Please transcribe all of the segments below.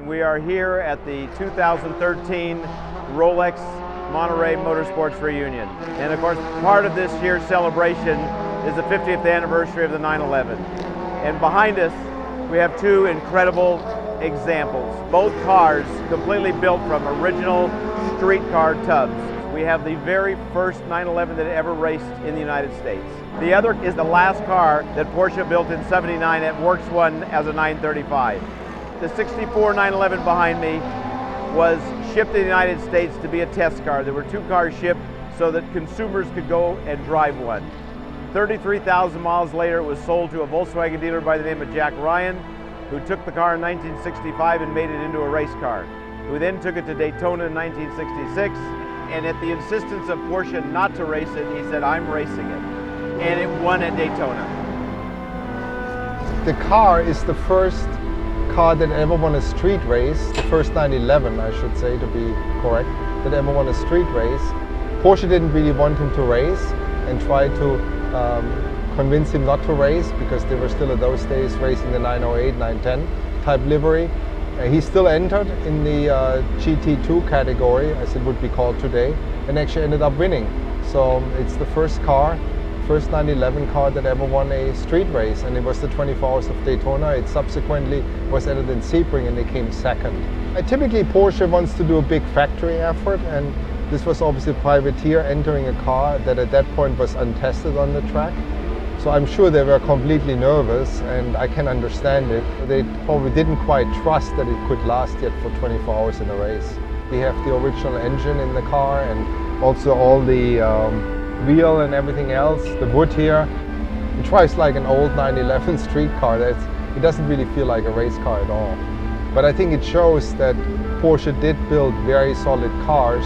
We are here at the 2013 Rolex Monterey Motorsports Reunion. And of course, part of this year's celebration is the 50th anniversary of the 911. And behind us, we have two incredible examples. Both cars completely built from original streetcar tubs. We have the very first 911 that ever raced in the United States. The other is the last car that Porsche built in '79 at Werks won as a 935. The 64 911 behind me was shipped to the United States to be a test car. There were two cars shipped so that consumers could go and drive one. 33,000 miles later, it was sold to a Volkswagen dealer by the name of Jack Ryan, who took the car in 1965 and made it into a race car, who then took it to Daytona in 1966, and at the insistence of Porsche not to race it, he said, "I'm racing it," and it won at Daytona. The car is the first car that ever won a street race, the first 911 I should say to be correct, that ever won a street race. Porsche didn't really want him to race and tried to convince him not to race because they were still at those days racing the 908, 910 type livery. He still entered in the GT2 category, as it would be called today, and actually ended up winning. So it's the first car, first 911 car that ever won a street race, and it was the 24 Hours of Daytona. It subsequently was added in Sebring and they came second. Typically Porsche wants to do a big factory effort, and this was obviously a privateer entering a car that at that point was untested on the track. So I'm sure they were completely nervous, and I can understand it. They probably didn't quite trust that it could last yet for 24 hours in a race. We have the original engine in the car and also all the wheel and everything else. The wood here, it drives like an old 911 street car. It doesn't really feel like a race car at all. But I think it shows that Porsche did build very solid cars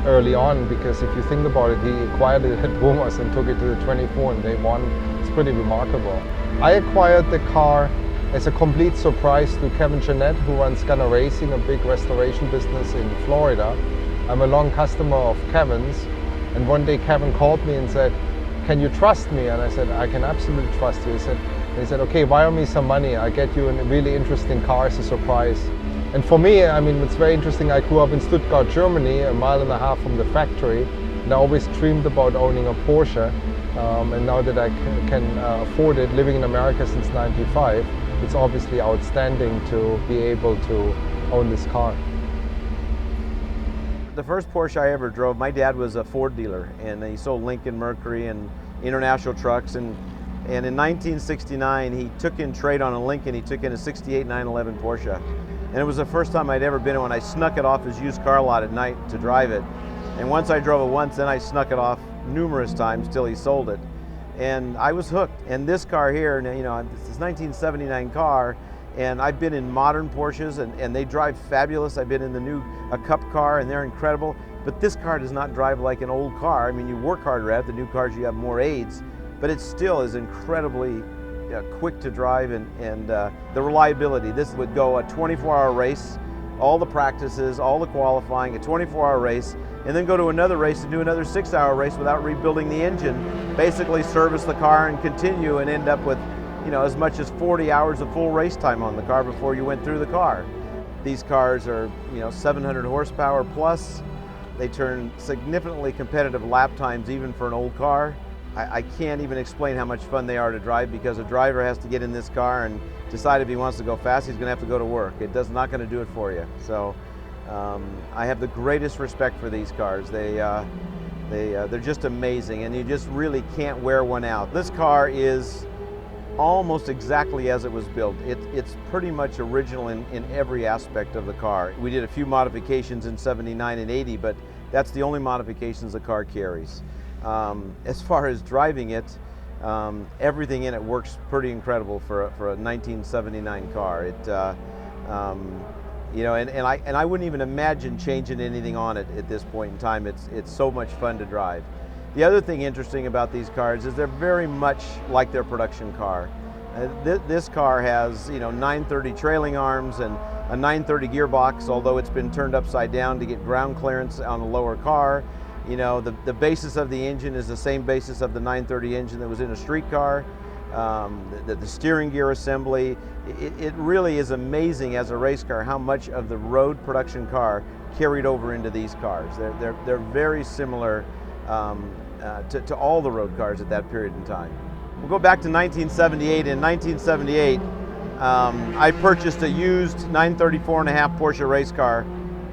early on, because if you think about it, he acquired it at Brumas and took it to the 24 and they won. It's pretty remarkable. I acquired the car as a complete surprise to Kevin Jeanette, who runs Gunner Racing, a big restoration business in Florida. I'm a long customer of Kevin's, and one day Kevin called me and said, "Can you trust me?" And I said, "I can absolutely trust you." He said, "Okay, wire me some money. I'll get you a really interesting car as a surprise." And for me, I mean, it's very interesting. I grew up in Stuttgart, Germany, a mile and a half from the factory, and I always dreamed about owning a Porsche. And now that I can afford it, living in America since '95, it's obviously outstanding to be able to own this car. The first Porsche I ever drove, my dad was a Ford dealer, and he sold Lincoln, Mercury, and International trucks. And in 1969, he took in trade on a Lincoln. He took in a '68 911 Porsche. And it was the first time I'd ever been in one. I snuck it off his used car lot at night to drive it. And once I drove it once, then I snuck it off numerous times till he sold it. And I was hooked. And this car here, you know, it's a 1979 car, and I've been in modern Porsches and they drive fabulous. I've been in a Cup car and they're incredible. But this car does not drive like an old car. I mean, you work harder at it. The new cars, you have more aids, but it still is incredibly quick to drive, and the reliability. This would go a 24-hour race, all the practices, all the qualifying, a 24-hour race, and then go to another race and do another 6-hour race without rebuilding the engine. Basically service the car and continue and end up with, you know, as much as 40 hours of full race time on the car before you went through the car. These cars are, you know, 700 horsepower plus. They turn significantly competitive lap times even for an old car. I can't even explain how much fun they are to drive, because a driver has to get in this car and decide if he wants to go fast, he's going to have to go to work. Not going to do it for you. So I have the greatest respect for these cars. They're just amazing, and you just really can't wear one out. This car is almost exactly as it was built. It's pretty much original in every aspect of the car. We did a few modifications in '79 and '80, but that's the only modifications the car carries. As far as driving it, everything in it works pretty incredible for a 1979 car. You know, and I wouldn't even imagine changing anything on it at this point in time. It's so much fun to drive. The other thing interesting about these cars is they're very much like their production car. This car has, you know, 930 trailing arms and a 930 gearbox, although it's been turned upside down to get ground clearance on a lower car. You know, the basis of the engine is the same basis of the 930 engine that was in a street car. the steering gear assembly. It really is amazing as a race car how much of the road production car carried over into these cars. They're very similar to all the road cars at that period in time. We'll go back to 1978. In 1978, I purchased a used 934.5 Porsche race car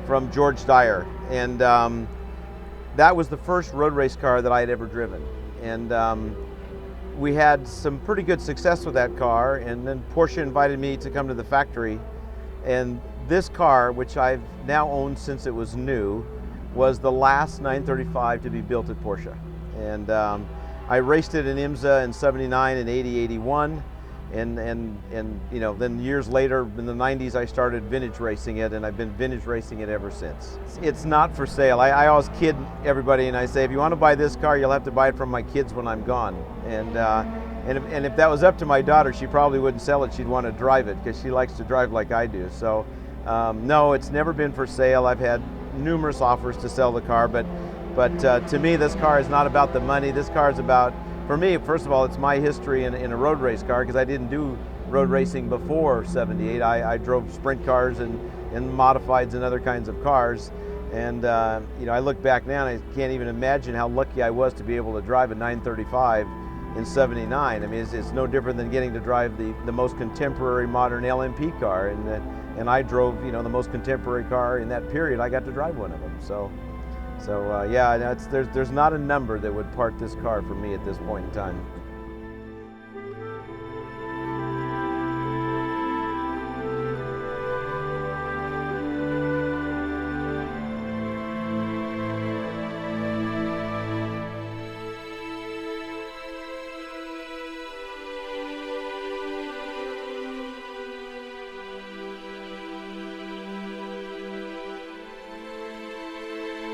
from George Dyer, and that was the first road race car that I had ever driven. And we had some pretty good success with that car, and then Porsche invited me to come to the factory. And this car, which I've now owned since it was new, was the last 935 to be built at Porsche. And I raced it in IMSA in 79 and 80, 81. And you know, then years later in the 90s I started vintage racing it, and I've been vintage racing it ever since. It's not for sale. I always kid everybody and I say, if you want to buy this car, you'll have to buy it from my kids when I'm gone. And if that was up to my daughter, she probably wouldn't sell it. She'd want to drive it because she likes to drive like I do. So no, it's never been for sale. I've had numerous offers to sell the car, but to me this car is not about the money. This car is about, for me, first of all, it's my history in a road race car, because I didn't do road racing before 78. I drove sprint cars and modifieds and other kinds of cars. And you know, I look back now and I can't even imagine how lucky I was to be able to drive a 935 in 79. I mean, it's no different than getting to drive the most contemporary modern LMP car. And I drove, you know, the most contemporary car in that period. I got to drive one of them. So yeah, there's not a number that would part this car for me at this point in time.